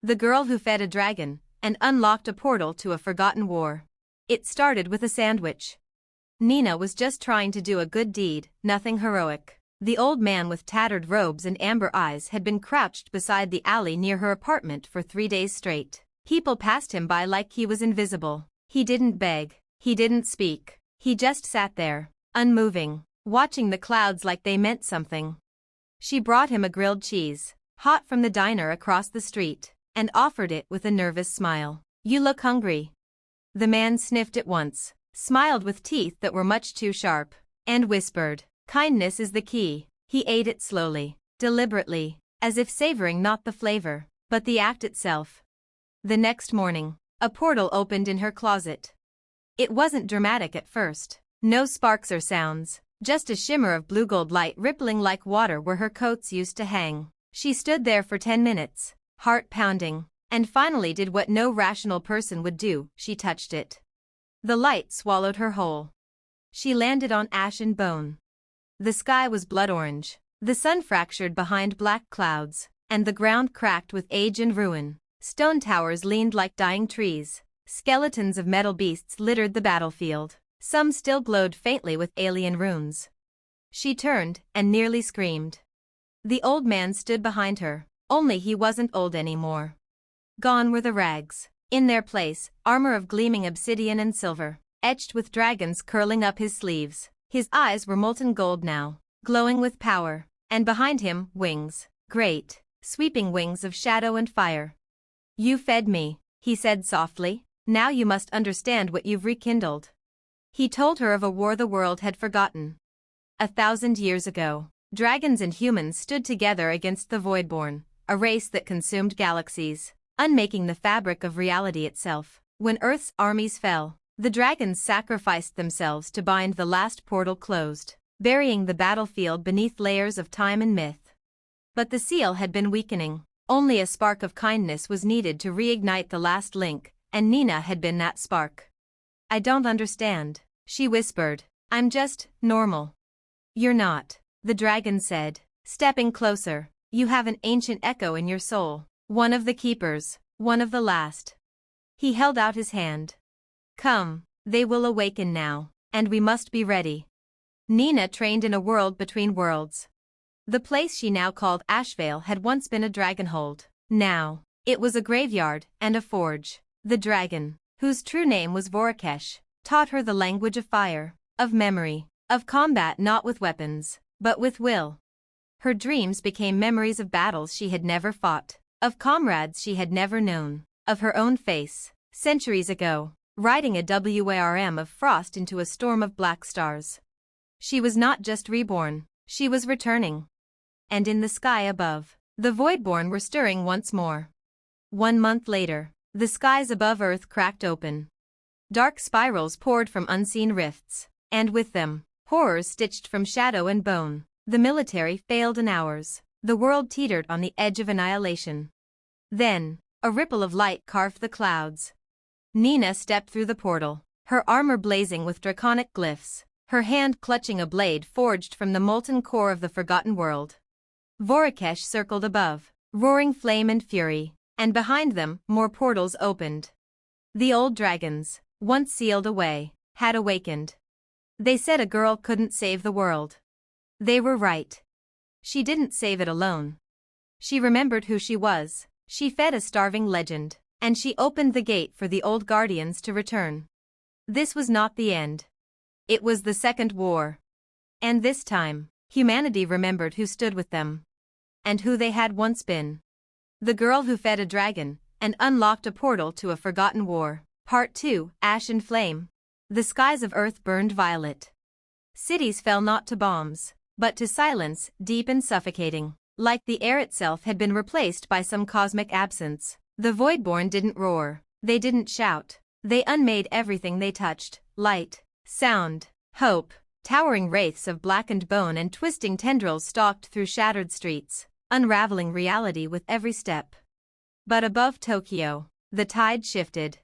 The Girl Who Fed a Dragon and Unlocked a Portal to a Forgotten War. It started with a sandwich. Nina was just trying to do a good deed, nothing heroic. The old man with tattered robes and amber eyes had been crouched beside the alley near her apartment for 3 days straight. People passed him by like he was invisible. He didn't beg. He didn't speak. He just sat there, unmoving, watching the clouds like they meant something. She brought him a grilled cheese, hot from the diner across the street, and offered it with a nervous smile. "You look hungry." The man sniffed at once, smiled with teeth that were much too sharp, and whispered, "Kindness is the key." He ate it slowly, deliberately, as if savoring not the flavor, but the act itself. The next morning, a portal opened in her closet. It wasn't dramatic at first. No sparks or sounds, just a shimmer of blue-gold light rippling like water where her coats used to hang. She stood there for 10 minutes, heart pounding, and finally did what no rational person would do. She touched it. The light swallowed her whole. She landed on ash and bone. The sky was blood orange, the sun fractured behind black clouds, and the ground cracked with age and ruin. Stone towers leaned like dying trees. Skeletons of metal beasts littered the battlefield. Some still glowed faintly with alien runes. She turned and nearly screamed. The old man stood behind her, only he wasn't old anymore. Gone were the rags. In their place, armor of gleaming obsidian and silver, etched with dragons curling up his sleeves. His eyes were molten gold now, glowing with power, and behind him, wings, great, sweeping wings of shadow and fire. "You fed me," he said softly. "Now you must understand what you've rekindled." He told her of a war the world had forgotten. 1,000 years ago, dragons and humans stood together against the Voidborn, a race that consumed galaxies, unmaking the fabric of reality itself. When Earth's armies fell, the dragons sacrificed themselves to bind the last portal closed, burying the battlefield beneath layers of time and myth. But the seal had been weakening. Only a spark of kindness was needed to reignite the last link, and Nina had been that spark. "I don't understand," she whispered. "I'm just normal." "You're not," the dragon said, stepping closer. "You have an ancient echo in your soul, one of the keepers, one of the last." He held out his hand. "Come, they will awaken now, and we must be ready." Nina trained in a world between worlds. The place she now called Ashvale had once been a dragonhold. Now, it was a graveyard and a forge. The dragon, whose true name was Vorakesh, taught her the language of fire, of memory, of combat not with weapons, but with will. Her dreams became memories of battles she had never fought, of comrades she had never known, of her own face, centuries ago, riding a warm of frost into a storm of black stars. She was not just reborn, she was returning. And in the sky above, the Voidborn were stirring once more. 1 month later, the skies above Earth cracked open. Dark spirals poured from unseen rifts, and with them, horrors stitched from shadow and bone. The military failed in hours. The world teetered on the edge of annihilation. Then, a ripple of light carved the clouds. Nina stepped through the portal, her armor blazing with draconic glyphs, her hand clutching a blade forged from the molten core of the forgotten world. Vorakesh circled above, roaring flame and fury, and behind them, more portals opened. The old dragons, once sealed away, had awakened. They said a girl couldn't save the world. They were right. She didn't save it alone. She remembered who she was, she fed a starving legend, and she opened the gate for the old guardians to return. This was not the end. It was the second war. And this time, humanity remembered who stood with them. And who they had once been. The Girl Who Fed a Dragon and Unlocked a Portal to a Forgotten War. Part 2, Ash and Flame. The skies of Earth burned violet. Cities fell not to bombs, but to silence, deep and suffocating. Like the air itself had been replaced by some cosmic absence. The Voidborn didn't roar, they didn't shout. They unmade everything they touched: light, sound, hope. Towering wraiths of blackened bone and twisting tendrils stalked through shattered streets, unraveling reality with every step. But above Tokyo, the tide shifted.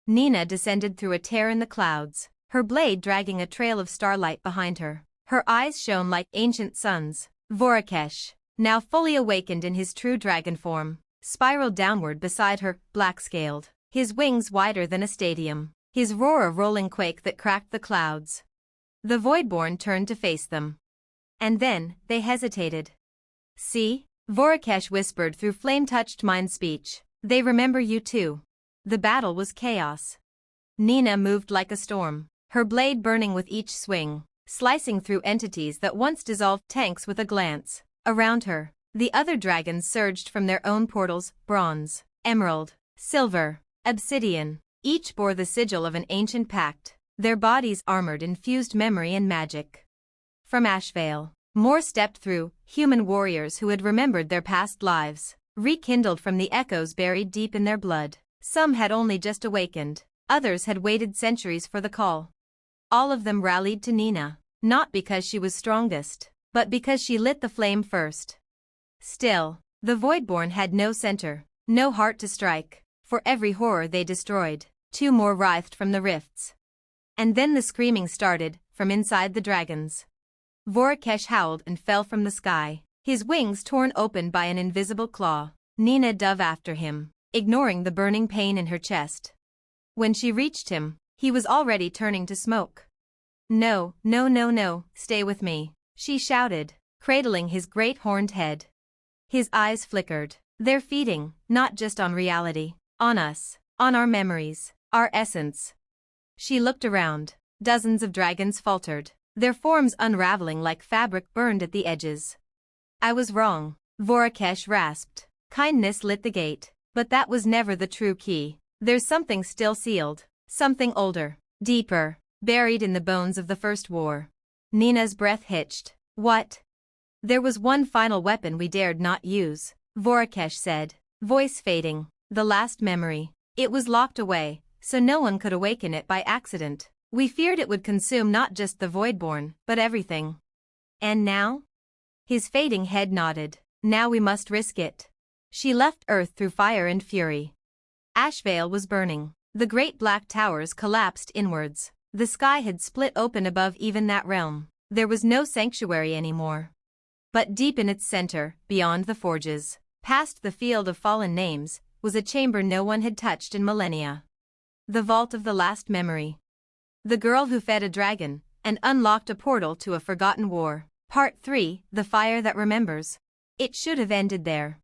Nina descended through a tear in the clouds, her blade dragging a trail of starlight behind her. Her eyes shone like ancient suns. Vorakesh, now fully awakened in his true dragon form, spiraled downward beside her, black-scaled, his wings wider than a stadium, his roar a rolling quake that cracked the clouds. The Voidborn turned to face them. And then, they hesitated. "See?" Vorakesh whispered through flame-touched mind speech. "They remember you too." The battle was chaos. Nina moved like a storm, her blade burning with each swing, slicing through entities that once dissolved tanks with a glance. Around her, the other dragons surged from their own portals, bronze, emerald, silver, obsidian. Each bore the sigil of an ancient pact, their bodies armored in fused memory and magic. From Ashvale, more stepped through, human warriors who had remembered their past lives, rekindled from the echoes buried deep in their blood. Some had only just awakened, others had waited centuries for the call. All of them rallied to Nina, not because she was strongest, but because she lit the flame first. Still, the Voidborn had no center, no heart to strike. For every horror they destroyed, 2 more writhed from the rifts. And then the screaming started, from inside the dragons. Vorakesh howled and fell from the sky, his wings torn open by an invisible claw. Nina dove after him, ignoring the burning pain in her chest. When she reached him, he was already turning to smoke. "No, no, no, no, stay with me," she shouted, cradling his great horned head. His eyes flickered. "They're feeding, not just on reality. On us, on our memories, our essence." She looked around. Dozens of dragons faltered, their forms unraveling like fabric burned at the edges. "I was wrong," Vorakesh rasped. "Kindness lit the gate, but that was never the true key. There's something still sealed, something older, deeper, buried in the bones of the First War." Nina's breath hitched. "What?" "There was one final weapon we dared not use," Vorakesh said, voice fading. "The last memory. It was locked away, so no one could awaken it by accident. We feared it would consume not just the Voidborn, but everything." "And now?" His fading head nodded. "Now we must risk it." She left Earth through fire and fury. Ashvale was burning. The great black towers collapsed inwards. The sky had split open above even that realm. There was no sanctuary anymore. But deep in its center, beyond the forges, past the field of fallen names, was a chamber no one had touched in millennia. The vault of the last memory. The girl who fed a dragon and unlocked a portal to a forgotten war. Part 3, The Fire That Remembers. It should have ended there.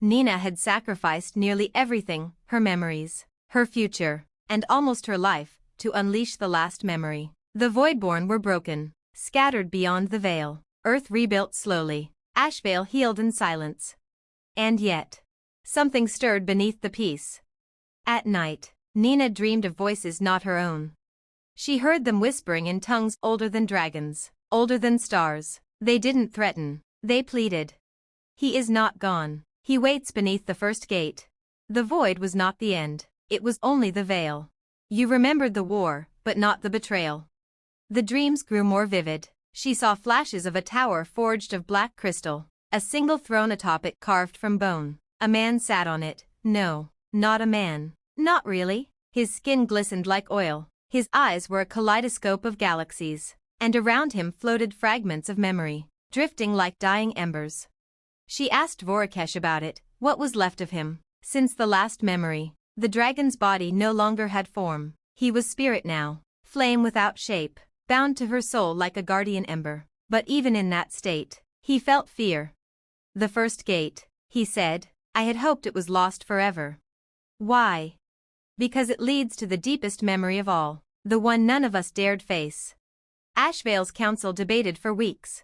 Nina had sacrificed nearly everything, her memories, her future, and almost her life, to unleash the last memory. The Voidborn were broken, scattered beyond the veil. Earth rebuilt slowly. Ashvale healed in silence. And yet, something stirred beneath the peace. At night, Nina dreamed of voices not her own. She heard them whispering in tongues older than dragons, older than stars. They didn't threaten, they pleaded. "He is not gone. He waits beneath the first gate." The void was not the end, it was only the veil. You remembered the war, but not the betrayal. The dreams grew more vivid. She saw flashes of a tower forged of black crystal, a single throne atop it carved from bone. A man sat on it. No, not a man. Not really. His skin glistened like oil, his eyes were a kaleidoscope of galaxies, and around him floated fragments of memory, drifting like dying embers. She asked Vorakesh about it, what was left of him, since the last memory. The dragon's body no longer had form, he was spirit now, flame without shape, bound to her soul like a guardian ember. But even in that state, he felt fear. "The first gate," he said, "I had hoped it was lost forever." "Why?" "Because it leads to the deepest memory of all, the one none of us dared face." Ashvale's council debated for weeks.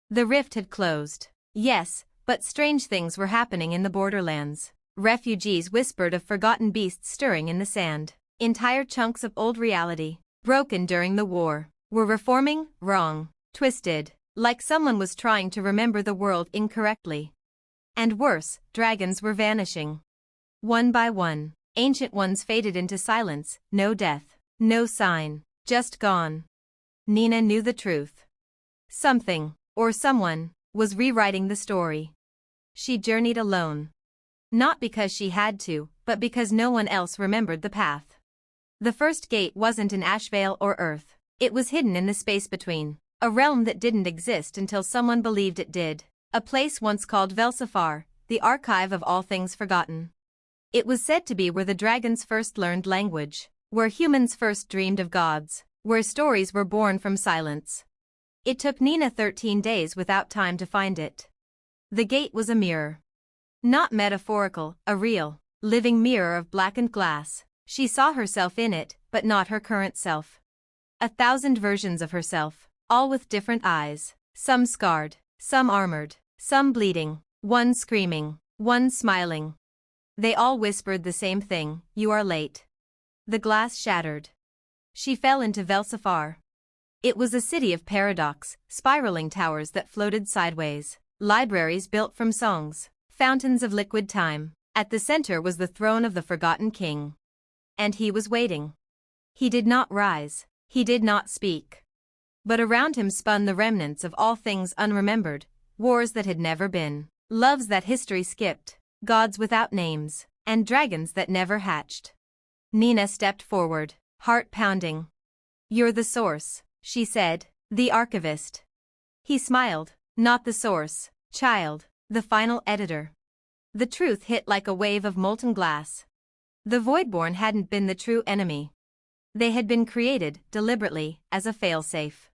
The rift had closed. Yes, but strange things were happening in the borderlands. Refugees whispered of forgotten beasts stirring in the sand. Entire chunks of old reality, broken during the war, were reforming, wrong, twisted, like someone was trying to remember the world incorrectly. And worse, dragons were vanishing. One by one, ancient ones faded into silence, no death, no sign, just gone. Nina knew the truth. Something, or someone, was rewriting the story. She journeyed alone. Not because she had to, but because no one else remembered the path. The first gate wasn't in Ashvale or Earth. It was hidden in the space between, a realm that didn't exist until someone believed it did. A place once called Velsafar, the archive of all things forgotten. It was said to be where the dragons first learned language, where humans first dreamed of gods, where stories were born from silence. It took Nina 13 days without time to find it. The gate was a mirror. Not metaphorical, a real, living mirror of blackened glass. She saw herself in it, but not her current self. 1,000 versions of herself, all with different eyes, some scarred, some armored, some bleeding, one screaming, one smiling. They all whispered the same thing: "You are late." The glass shattered. She fell into Velsafar. It was a city of paradox, spiraling towers that floated sideways, libraries built from songs, fountains of liquid time. At the center was the throne of the forgotten king. And he was waiting. He did not rise, he did not speak. But around him spun the remnants of all things unremembered, wars that had never been, loves that history skipped, gods without names, and dragons that never hatched. Nina stepped forward, heart pounding. "You're the source," she said, "the archivist." He smiled. "Not the source, child, the final editor." The truth hit like a wave of molten glass. The Voidborn hadn't been the true enemy. They had been created, deliberately, as a failsafe.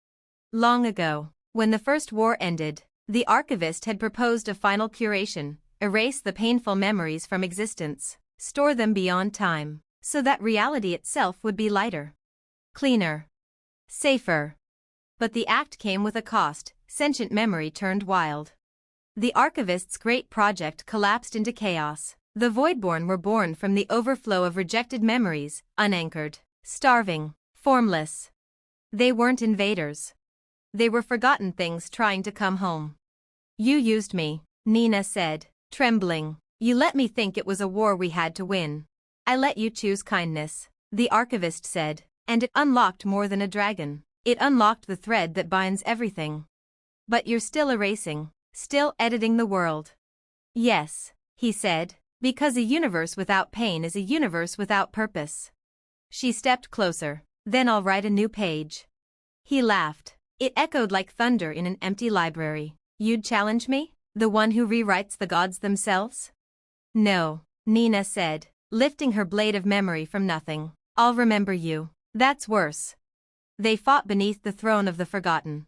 Long ago, when the First War ended, the archivist had proposed a final curation: erase the painful memories from existence, store them beyond time, so that reality itself would be lighter, cleaner, safer. But the act came with a cost: sentient memory turned wild. The archivist's great project collapsed into chaos. The Voidborn were born from the overflow of rejected memories, unanchored, starving, formless. They weren't invaders. They were forgotten things trying to come home. "You used me," Nina said, trembling. "You let me think it was a war we had to win. I let you choose kindness," the archivist said, "and it unlocked more than a dragon. It unlocked the thread that binds everything. But you're still erasing, still editing the world." "Yes," he said, "because a universe without pain is a universe without purpose." She stepped closer. "Then I'll write a new page." He laughed. It echoed like thunder in an empty library. "You'd challenge me? The one who rewrites the gods themselves?" "No," Nina said, lifting her blade of memory from nothing. "I'll remember you. That's worse." They fought beneath the throne of the forgotten.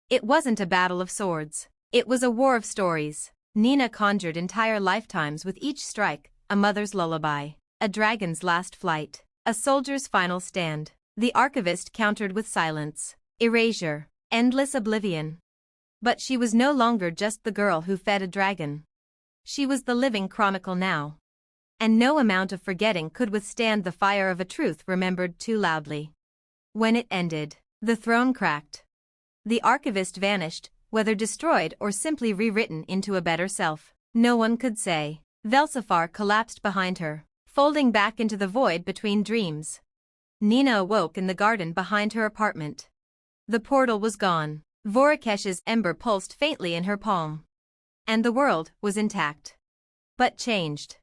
It wasn't a battle of swords. It was a war of stories. Nina conjured entire lifetimes with each strike: a mother's lullaby, a dragon's last flight, a soldier's final stand. The archivist countered with silence, erasure, endless oblivion. But she was no longer just the girl who fed a dragon. She was the living chronicle now. And no amount of forgetting could withstand the fire of a truth remembered too loudly. When it ended, the throne cracked. The archivist vanished, whether destroyed or simply rewritten into a better self, no one could say. Velsafar collapsed behind her, folding back into the void between dreams. Nina awoke in the garden behind her apartment. The portal was gone. Vorakesh's ember pulsed faintly in her palm. And the world was intact. But changed.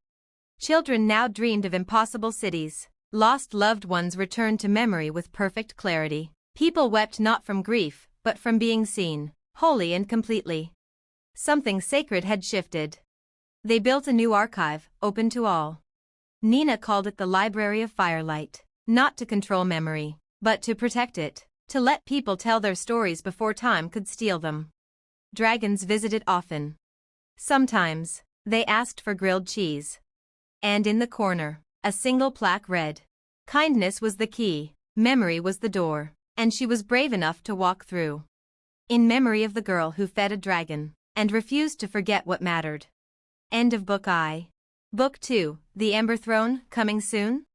Children now dreamed of impossible cities. Lost loved ones returned to memory with perfect clarity. People wept not from grief, but from being seen, wholly and completely. Something sacred had shifted. They built a new archive, open to all. Nina called it the Library of Firelight, not to control memory, but to protect it, to let people tell their stories before time could steal them. Dragons visited often. Sometimes, they asked for grilled cheese. And in the corner, a single plaque read, "Kindness was the key, memory was the door," and she was brave enough to walk through. In memory of the girl who fed a dragon, and refused to forget what mattered. End of Book I. Book 2, The Ember Throne, coming soon?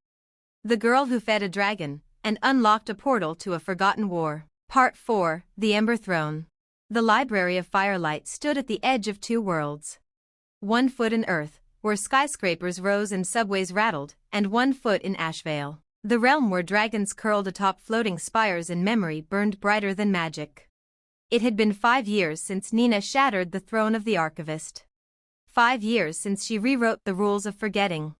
The Girl Who Fed a Dragon, and Unlocked a Portal to a Forgotten War. Part 4, The Ember Throne. The Library of Firelight stood at the edge of two worlds. 1 foot in Earth, where skyscrapers rose and subways rattled, and 1 foot in Ashvale, the realm where dragons curled atop floating spires and memory burned brighter than magic. It had been 5 years since Nina shattered the throne of the archivist. 5 years since she rewrote the rules of forgetting.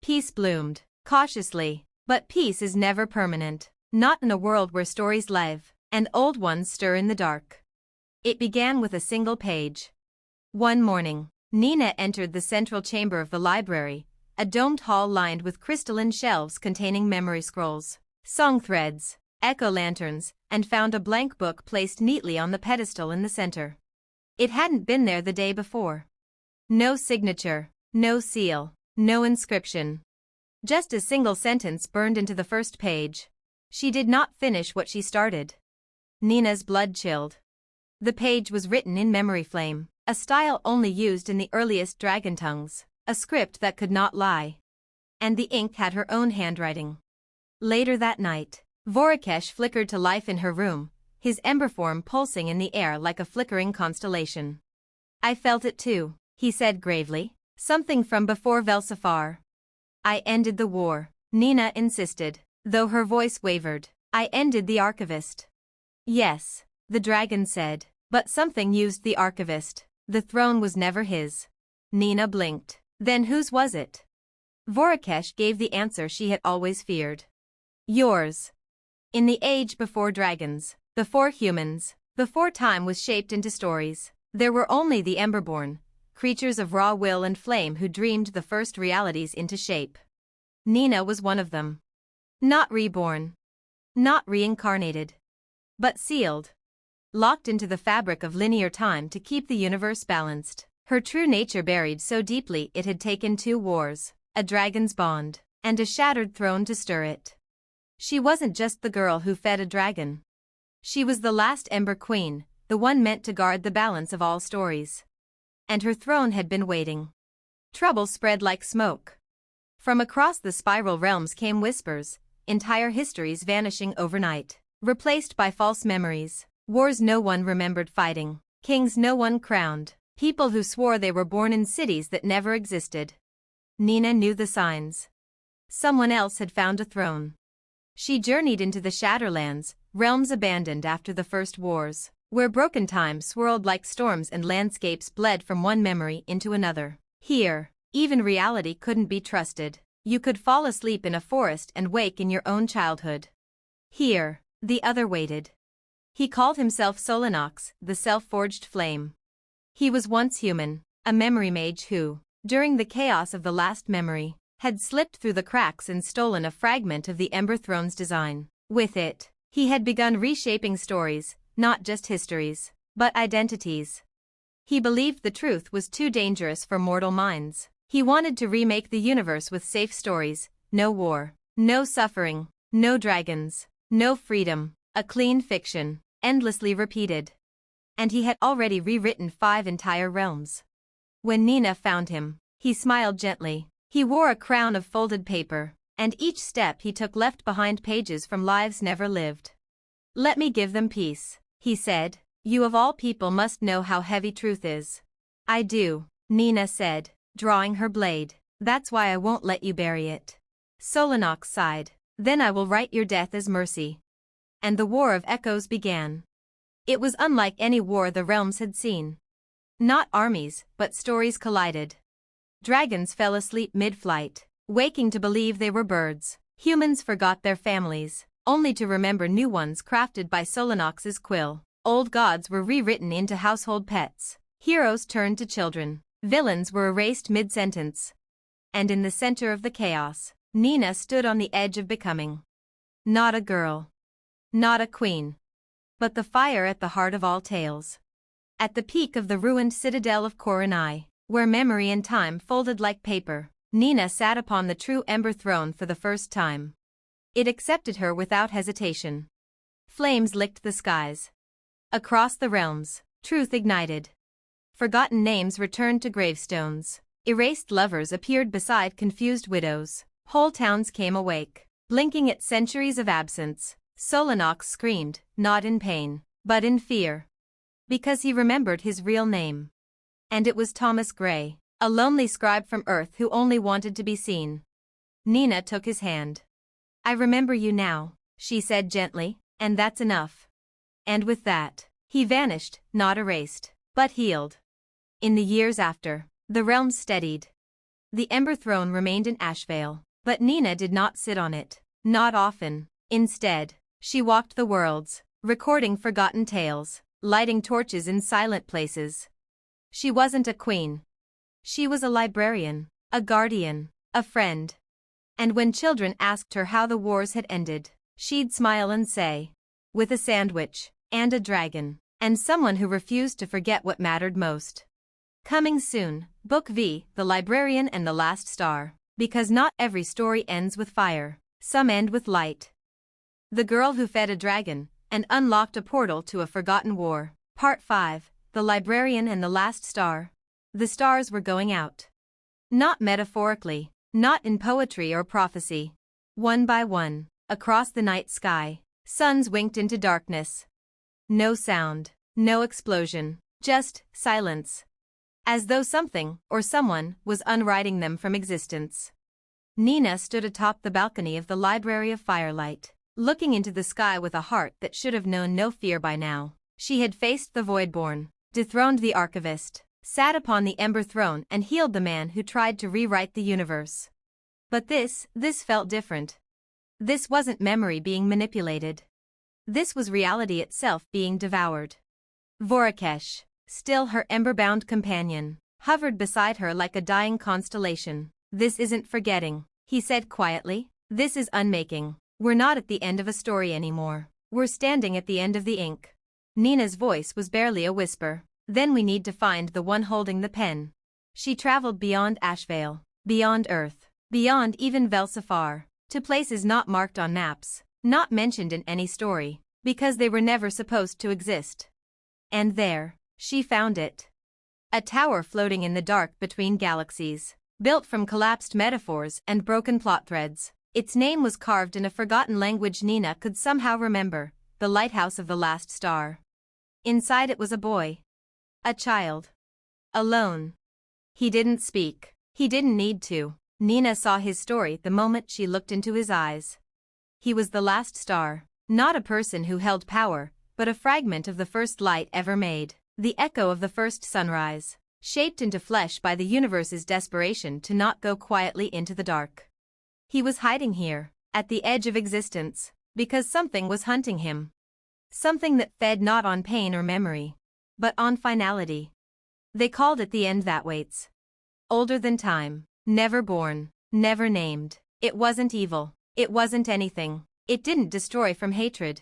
Peace bloomed, cautiously, but peace is never permanent, not in a world where stories live, and old ones stir in the dark. It began with a single page. One morning, Nina entered the central chamber of the library, a domed hall lined with crystalline shelves containing memory scrolls, song threads, echo lanterns, and found a blank book placed neatly on the pedestal in the center. It hadn't been there the day before. No signature, no seal, no inscription. Just a single sentence burned into the first page. She did not finish what she started. Nina's blood chilled. The page was written in memory flame, a style only used in the earliest dragon tongues, a script that could not lie. And the ink had her own handwriting. Later that night, Vorakesh flickered to life in her room, his ember form pulsing in the air like a flickering constellation. I felt it too, he said gravely, something from before Velsafar. I ended the war, Nina insisted, though her voice wavered. I ended the archivist. Yes, the dragon said, but something used the archivist. The throne was never his. Nina blinked. Then whose was it? Vorakesh gave the answer she had always feared. Yours. In the age before dragons, before humans, before time was shaped into stories, there were only the Emberborn, creatures of raw will and flame who dreamed the first realities into shape. Nina was one of them. Not reborn. Not reincarnated. But sealed. Locked into the fabric of linear time to keep the universe balanced. Her true nature buried so deeply it had taken 2 wars, a dragon's bond, and a shattered throne to stir it. She wasn't just the girl who fed a dragon. She was the last Ember Queen, the one meant to guard the balance of all stories. And her throne had been waiting. Trouble spread like smoke. From across the spiral realms came whispers, entire histories vanishing overnight, replaced by false memories, wars no one remembered fighting, kings no one crowned, people who swore they were born in cities that never existed. Nina knew the signs. Someone else had found a throne. She journeyed into the Shatterlands, realms abandoned after the first wars, where broken time swirled like storms and landscapes bled from one memory into another. Here, even reality couldn't be trusted. You could fall asleep in a forest and wake in your own childhood. Here, the other waited. He called himself Solanox, the self-forged flame. He was once human, a memory mage who, during the chaos of the last memory, had slipped through the cracks and stolen a fragment of the Ember Throne's design. With it, he had begun reshaping stories, not just histories, but identities. He believed the truth was too dangerous for mortal minds. He wanted to remake the universe with safe stories, no war, no suffering, no dragons, no freedom, a clean fiction, endlessly repeated. And he had already rewritten 5 entire realms. When Nina found him, he smiled gently. He wore a crown of folded paper, and each step he took left behind pages from lives never lived. Let me give them peace, he said. You of all people must know how heavy truth is. I do, Nina said, drawing her blade. That's why I won't let you bury it. Solanox sighed. Then I will write your death as mercy. And the War of Echoes began. It was unlike any war the realms had seen. Not armies, but stories collided. Dragons fell asleep mid-flight, waking to believe they were birds. Humans forgot their families, only to remember new ones crafted by Solanox's quill. Old gods were rewritten into household pets. Heroes turned to children. Villains were erased mid-sentence. And in the center of the chaos, Nina stood on the edge of becoming. Not a girl. Not a queen. But the fire at the heart of all tales. At the peak of the ruined citadel of Koronai, where memory and time folded like paper, Nina sat upon the true Ember Throne for the first time. It accepted her without hesitation. Flames licked the skies. Across the realms, truth ignited. Forgotten names returned to gravestones. Erased lovers appeared beside confused widows. Whole towns came awake, blinking at centuries of absence. Solanox screamed, not in pain, but in fear. Because he remembered his real name. And it was Thomas Gray, a lonely scribe from Earth who only wanted to be seen. Nina took his hand. I remember you now, she said gently, and that's enough. And with that, he vanished, not erased, but healed. In the years after, the realms steadied. The Ember Throne remained in Ashvale, but Nina did not sit on it, not often. Instead, she walked the worlds, recording forgotten tales, lighting torches in silent places. She wasn't a queen. She was a librarian, a guardian, a friend. And when children asked her how the wars had ended, she'd smile and say, with a sandwich, and a dragon, and someone who refused to forget what mattered most. Coming soon, Book V, The Librarian and the Last Star. Because not every story ends with fire, some end with light. The Girl Who Fed a Dragon and Unlocked a Portal to a Forgotten War. Part 5, The Librarian and the Last Star. The stars were going out. Not metaphorically, not in poetry or prophecy. One by one, across the night sky, suns winked into darkness. No sound, no explosion, just silence. As though something, or someone, was unwriting them from existence. Nina stood atop the balcony of the Library of Firelight, looking into the sky with a heart that should have known no fear by now. She had faced the Voidborn, dethroned the Archivist, sat upon the Ember Throne and healed the man who tried to rewrite the universe. But this felt different. This wasn't memory being manipulated. This was reality itself being devoured. Vorakesh, still her ember-bound companion, hovered beside her like a dying constellation. This isn't forgetting, he said quietly. This is unmaking. We're not at the end of a story anymore. We're standing at the end of the ink. Nina's voice was barely a whisper. Then we need to find the one holding the pen. She traveled beyond Ashvale, beyond Earth, beyond even Velsafar, to places not marked on maps, not mentioned in any story, because they were never supposed to exist. And there, she found it. A tower floating in the dark between galaxies, built from collapsed metaphors and broken plot threads. Its name was carved in a forgotten language Nina could somehow remember, the Lighthouse of the Last Star. Inside it was a boy. A child. Alone. He didn't speak. He didn't need to. Nina saw his story the moment she looked into his eyes. He was the last star, not a person who held power, but a fragment of the first light ever made, the echo of the first sunrise, shaped into flesh by the universe's desperation to not go quietly into the dark. He was hiding here, at the edge of existence, because something was hunting him. Something that fed not on pain or memory, but on finality. They called it the end that waits. Older than time, never born, never named. It wasn't evil. It wasn't anything. It didn't destroy from hatred.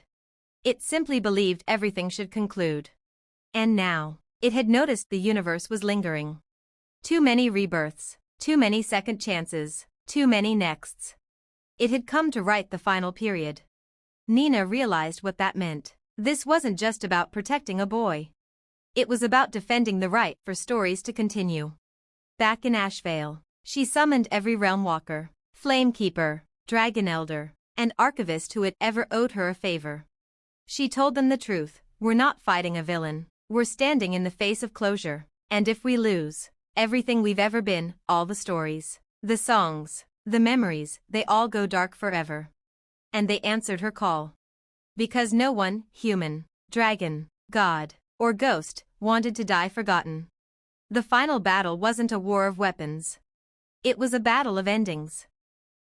It simply believed everything should conclude. And now, it had noticed the universe was lingering. Too many rebirths, too many second chances, too many nexts. It had come to write the final period. Nina realized what that meant. This wasn't just about protecting a boy. It was about defending the right for stories to continue. Back in Ashvale, she summoned every Realm Walker, Flamekeeper, Dragon Elder, and Archivist who had ever owed her a favor. She told them the truth. We're not fighting a villain. We're standing in the face of closure. And if we lose, everything we've ever been, all the stories, the songs, the memories, they all go dark forever. And they answered her call. Because no one, human, dragon, god, or ghost, wanted to die forgotten. The final battle wasn't a war of weapons. It was a battle of endings.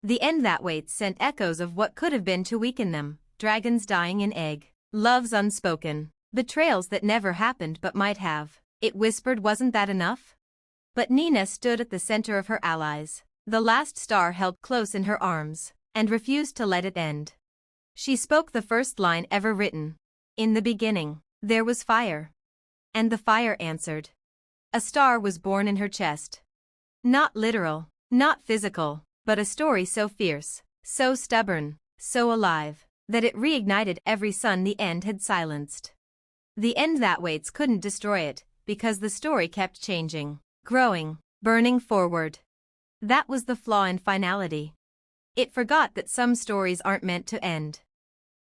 The end that waits sent echoes of what could have been to weaken them, dragons dying in egg, loves unspoken, betrayals that never happened but might have. It whispered, wasn't that enough? But Nina stood at the center of her allies, the last star held close in her arms, and refused to let it end. She spoke the first line ever written. In the beginning, there was fire. And the fire answered. A star was born in her chest. Not literal, not physical, but a story so fierce, so stubborn, so alive, that it reignited every sun the end had silenced. The end that waits couldn't destroy it, because the story kept changing, growing, burning forward. That was the flaw in finality. It forgot that some stories aren't meant to end.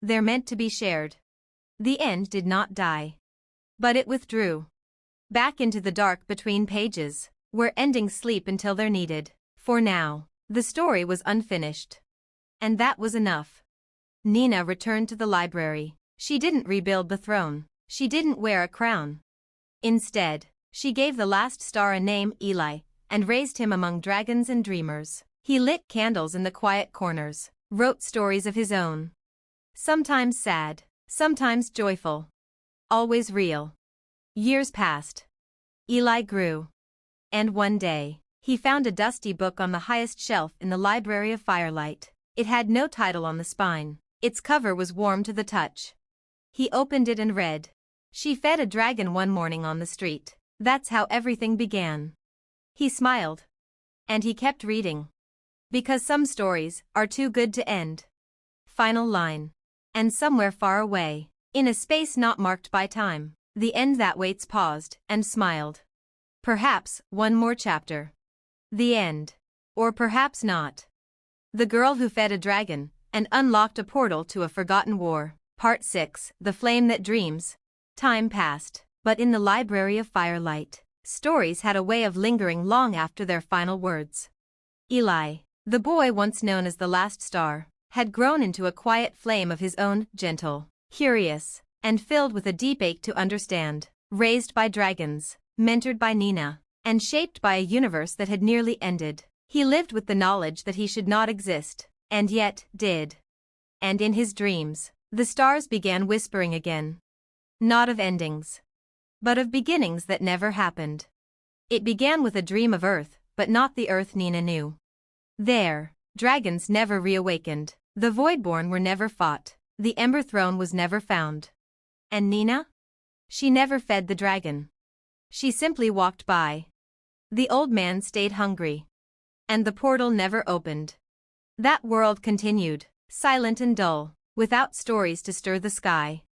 They're meant to be shared. The end did not die. But it withdrew. Back into the dark between pages, where endings sleep until they're needed. For now, the story was unfinished. And that was enough. Nina returned to the library. She didn't rebuild the throne. She didn't wear a crown. Instead, she gave the last star a name, Eli, and raised him among dragons and dreamers. He lit candles in the quiet corners, wrote stories of his own. Sometimes sad, sometimes joyful. Always real. Years passed. Eli grew. And one day, he found a dusty book on the highest shelf in the Library of Firelight. It had no title on the spine. Its cover was warm to the touch. He opened it and read. She fed a dragon one morning on the street. That's how everything began. He smiled. And he kept reading. Because some stories are too good to end. Final line. And somewhere far away, in a space not marked by time, the end that waits paused and smiled. Perhaps one more chapter. The end. Or perhaps not. The Girl Who Fed a Dragon and Unlocked a Portal to a Forgotten War. Part 6. The Flame That Dreams. Time passed, but in the Library of Firelight, stories had a way of lingering long after their final words. Eli, the boy once known as the Last Star, had grown into a quiet flame of his own, gentle, curious, and filled with a deep ache to understand. Raised by dragons, mentored by Nina, and shaped by a universe that had nearly ended, he lived with the knowledge that he should not exist, and yet did. And in his dreams, the stars began whispering again. Not of endings, but of beginnings that never happened. It began with a dream of Earth, but not the Earth Nina knew. There, dragons never reawakened, the Voidborn were never fought, the Ember Throne was never found. And Nina? She never fed the dragon. She simply walked by. The old man stayed hungry. And the portal never opened. That world continued, silent and dull, without stories to stir the sky.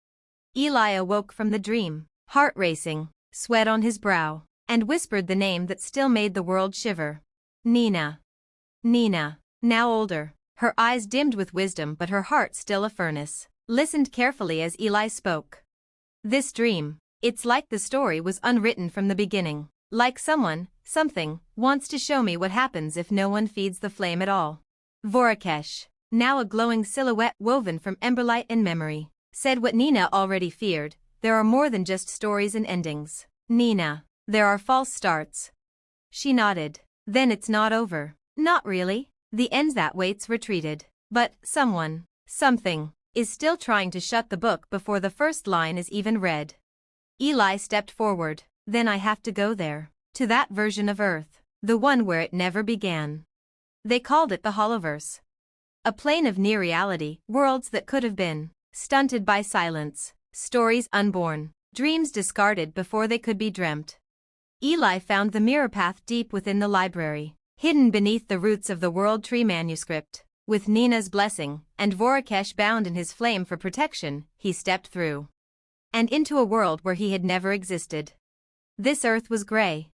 Eli awoke from the dream, heart racing, sweat on his brow, and whispered the name that still made the world shiver. Nina. Nina, now older, her eyes dimmed with wisdom but her heart still a furnace, listened carefully as Eli spoke. This dream, it's like the story was unwritten from the beginning, like something, wants to show me what happens if no one feeds the flame at all. Vorakesh, now a glowing silhouette woven from emberlight and memory, said what Nina already feared, there are more than just stories and endings. Nina, there are false starts. She nodded. Then it's not over. Not really. The end that waits retreated. But something, is still trying to shut the book before the first line is even read. Eli stepped forward. Then I have to go there. To that version of Earth. The one where it never began. They called it the Holoverse. A plane of near reality, worlds that could have been. Stunted by silence, stories unborn, dreams discarded before they could be dreamt. Eli found the mirror path deep within the library, hidden beneath the roots of the World Tree manuscript. With Nina's blessing, and Vorakesh bound in his flame for protection, he stepped through. And into a world where he had never existed. This earth was gray.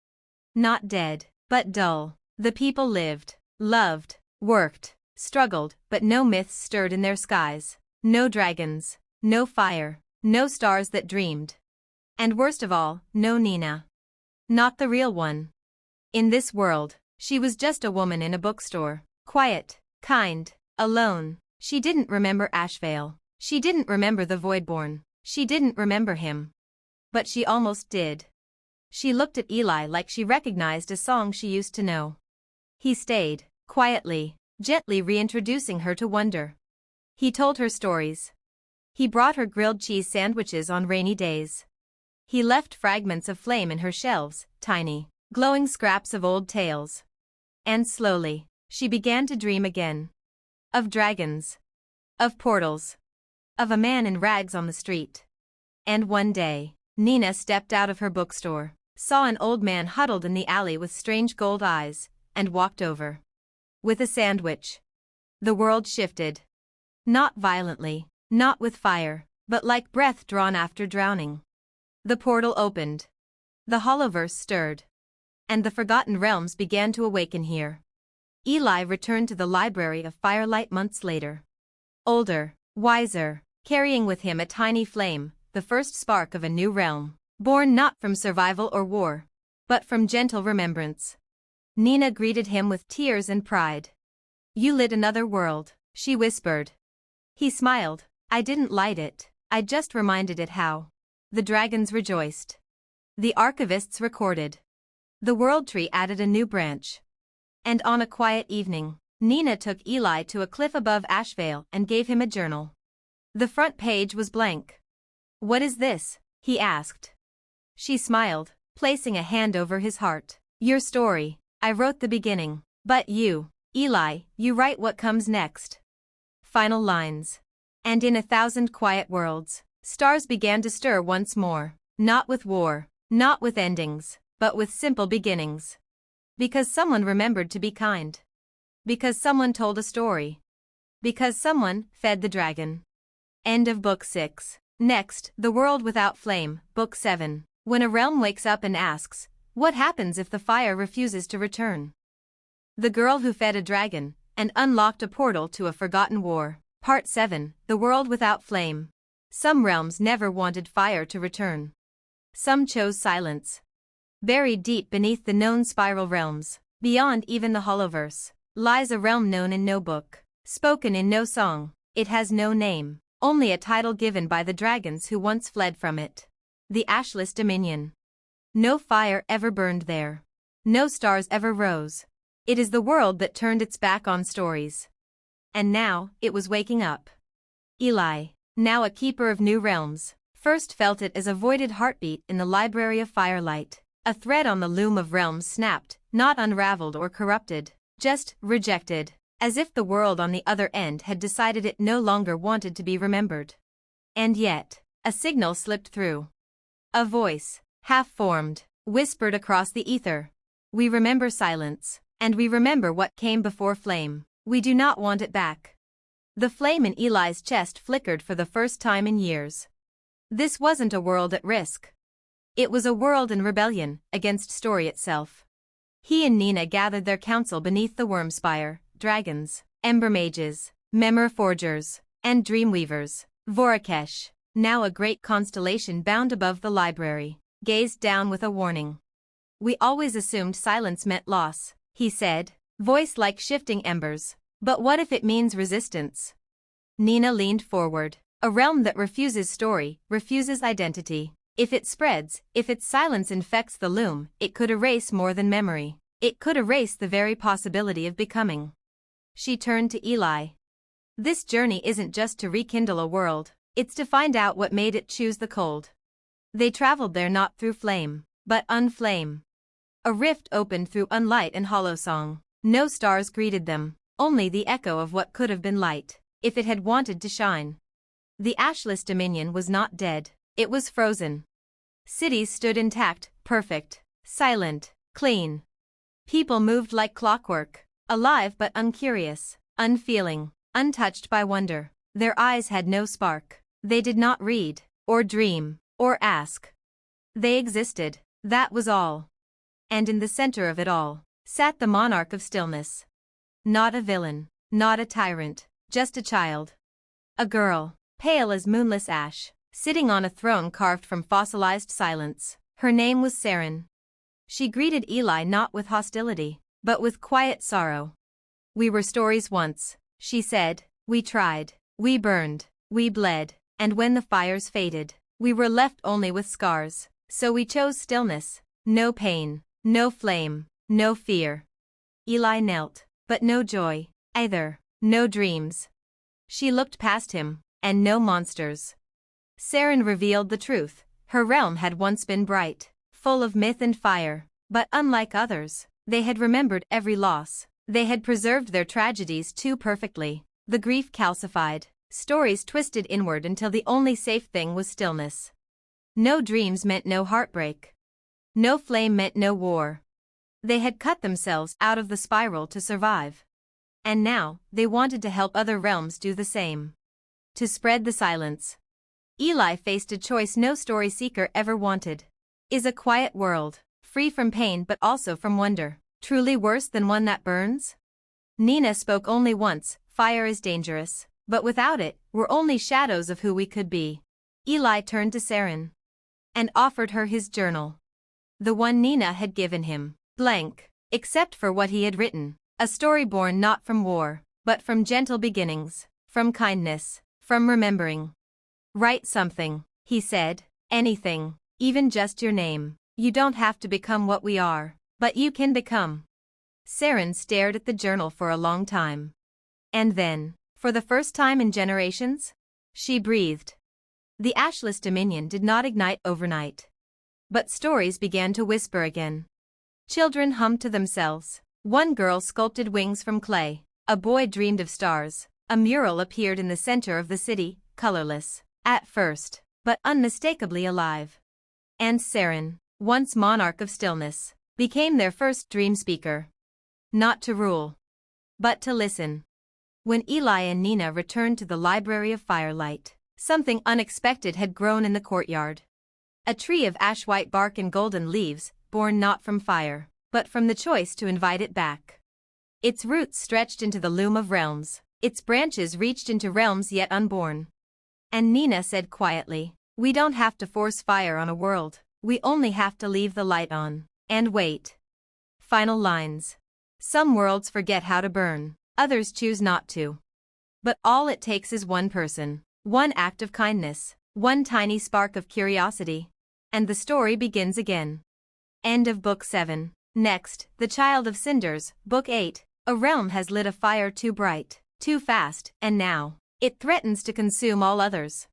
Not dead, but dull. The people lived, loved, worked, struggled, but no myths stirred in their skies. No dragons, no fire, no stars that dreamed. And worst of all, no Nina. Not the real one. In this world, she was just a woman in a bookstore, quiet, kind, alone. She didn't remember Ashvale. She didn't remember the Voidborn. She didn't remember him. But she almost did. She looked at Eli like she recognized a song she used to know. He stayed, quietly, gently reintroducing her to wonder. He told her stories. He brought her grilled cheese sandwiches on rainy days. He left fragments of flame in her shelves, tiny, glowing scraps of old tales. And slowly, she began to dream again. Of dragons. Of portals. Of a man in rags on the street. And one day, Nina stepped out of her bookstore, saw an old man huddled in the alley with strange gold eyes, and walked over. With a sandwich. The world shifted. Not violently, not with fire, but like breath drawn after drowning. The portal opened. The Holoverse stirred. And the Forgotten Realms began to awaken here. Eli returned to the Library of Firelight months later. Older, wiser, carrying with him a tiny flame, the first spark of a new realm, born not from survival or war, but from gentle remembrance. Nina greeted him with tears and pride. You lit another world, she whispered. He smiled. I didn't light it, I just reminded it how. The dragons rejoiced. The archivists recorded. The World Tree added a new branch. And on a quiet evening, Nina took Eli to a cliff above Ashvale and gave him a journal. The front page was blank. What is this? He asked. She smiled, placing a hand over his heart. Your story. I wrote the beginning. But you, Eli, you write what comes next. Final lines. And in 1,000 quiet worlds, stars began to stir once more. Not with war, not with endings, but with simple beginnings. Because someone remembered to be kind. Because someone told a story. Because someone fed the dragon. End of Book 6. Next, The World Without Flame, Book 7. When a realm wakes up and asks, what happens if the fire refuses to return? The Girl Who Fed a Dragon, and Unlocked a Portal to a Forgotten War. Part 7, The World Without Flame. Some realms never wanted fire to return. Some chose silence. Buried deep beneath the known spiral realms, beyond even the Hollowverse, lies a realm known in no book, spoken in no song. It has no name, only a title given by the dragons who once fled from it. The Ashless Dominion. No fire ever burned there. No stars ever rose. It is the world that turned its back on stories. And now, it was waking up. Eli, now a keeper of new realms, first felt it as a voided heartbeat in the library of firelight. A thread on the loom of realms snapped, not unraveled or corrupted, just rejected, as if the world on the other end had decided it no longer wanted to be remembered. And yet, a signal slipped through. A voice, half-formed, whispered across the ether. We remember silence, and we remember what came before flame. We do not want it back. The flame in Eli's chest flickered for the first time in years. This wasn't a world at risk. It was a world in rebellion against story itself. He and Nina gathered their council beneath the Wormspire, dragons, ember mages, memory forgers, and dreamweavers. Vorakesh, now a great constellation bound above the library, gazed down with a warning. We always assumed silence meant loss, he said, voice like shifting embers. But what if it means resistance? Nina leaned forward. A realm that refuses story, refuses identity. If it spreads, if its silence infects the loom, it could erase more than memory. It could erase the very possibility of becoming. She turned to Eli. This journey isn't just to rekindle a world, it's to find out what made it choose the cold. They traveled there not through flame, but unflame. A rift opened through unlight and hollow song. No stars greeted them, only the echo of what could have been light, if it had wanted to shine. The Ashless Dominion was not dead, it was frozen. Cities stood intact, perfect, silent, clean. People moved like clockwork, alive but uncurious, unfeeling, untouched by wonder. Their eyes had no spark. They did not read, or dream, or ask. They existed, that was all. And in the center of it all, sat the monarch of stillness. Not a villain, not a tyrant, just a child. A girl, pale as moonless ash, sitting on a throne carved from fossilized silence. Her name was Saren. She greeted Eli not with hostility, but with quiet sorrow. We were stories once, she said. We tried, we burned, we bled, and when the fires faded, we were left only with scars. So we chose stillness. No pain, no flame, no fear. Eli knelt, but no joy, either, no dreams. She looked past him, and no monsters. Saren revealed the truth. Her realm had once been bright, full of myth and fire, but unlike others, they had remembered every loss. They had preserved their tragedies too perfectly. The grief calcified, stories twisted inward until the only safe thing was stillness. No dreams meant no heartbreak. No flame meant no war. They had cut themselves out of the spiral to survive. And now, they wanted to help other realms do the same. To spread the silence. Eli faced a choice no story seeker ever wanted. Is a quiet world, free from pain but also from wonder, truly worse than one that burns? Nina spoke only once. Fire is dangerous, but without it, we're only shadows of who we could be. Eli turned to Saren and offered her his journal. The one Nina had given him, blank, except for what he had written. A story born not from war, but from gentle beginnings, from kindness, from remembering. Write something, he said, anything, even just your name. You don't have to become what we are, but you can become. Saren stared at the journal for a long time. And then, for the first time in generations, she breathed. The Ashless Dominion did not ignite overnight. But stories began to whisper again. Children hummed to themselves. One girl sculpted wings from clay. A boy dreamed of stars. A mural appeared in the center of the city, colorless at first, but unmistakably alive. And Saren, once monarch of stillness, became their first dream speaker. Not to rule, but to listen. When Eli and Nina returned to the Library of Firelight, something unexpected had grown in the courtyard. A tree of ash-white bark and golden leaves, born not from fire, but from the choice to invite it back. Its roots stretched into the loom of realms, its branches reached into realms yet unborn. And Nina said quietly, "We don't have to force fire on a world, we only have to leave the light on, and wait." Final lines. Some worlds forget how to burn, others choose not to. But all it takes is one person, one act of kindness, one tiny spark of curiosity. And the story begins again. End of Book 7. Next, The Child of Cinders, Book 8. A realm has lit a fire too bright, too fast, and now it threatens to consume all others.